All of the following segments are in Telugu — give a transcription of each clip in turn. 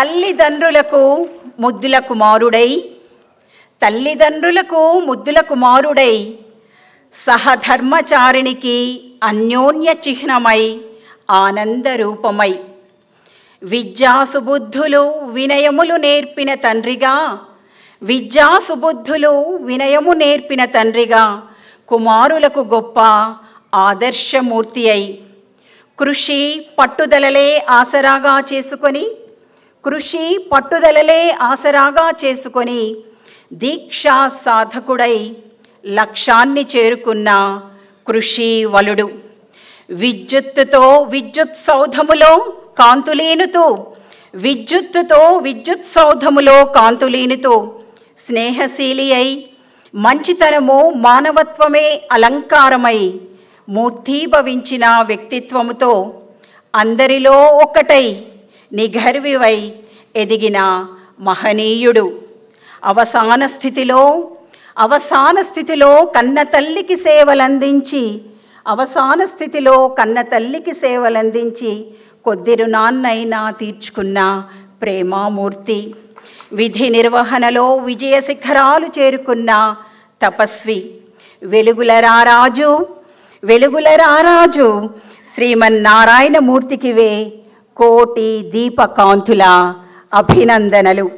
తల్లిదండ్రులకు ముద్దుల కుమారుడై సహధర్మచారిణికి అన్యోన్య చిహ్నమై ఆనందరూపమై విద్యాసుబుద్ధులు వినయములు నేర్పిన తండ్రిగా కుమారులకు గొప్ప ఆదర్శమూర్తి అయి కృషి పట్టుదలలే ఆసరాగా చేసుకొని దీక్షా సాధకుడై లక్ష్యాన్ని చేరుకున్న కృషి వలుడు విద్యుత్ సౌధములో కాంతులీనుతూ స్నేహశీలి అయి మంచితనము మానవత్వమే అలంకారమై మూర్తీభవించిన వ్యక్తిత్వముతో అందరిలో ఒక్కటై నిఘర్వివై ఎదిగిన మహనీయుడు అవసాన స్థితిలో కన్న తల్లికి సేవలందించి కొద్ది రుణాన్నైనా తీర్చుకున్న ప్రేమామూర్తి విధి నిర్వహణలో విజయ శిఖరాలు చేరుకున్న తపస్వి వెలుగుల రారాజు శ్రీమన్నారాయణమూర్తికివే కోటి దీపకాంతుల అభినందనలు.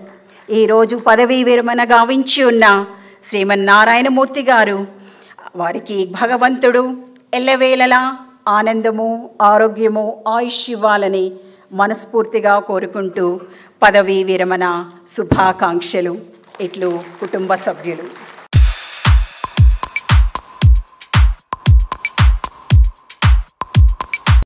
ఈరోజు పదవీ విరమణ గావించి ఉన్న శ్రీమన్నారాయణమూర్తి గారు, వారికి భగవంతుడు ఎల్లవేళలా ఆనందము, ఆరోగ్యము, ఆయుష్ ఇవ్వాలని మనస్ఫూర్తిగా కోరుకుంటూ పదవీ విరమణ శుభాకాంక్షలు. ఇట్లు కుటుంబ సభ్యులు.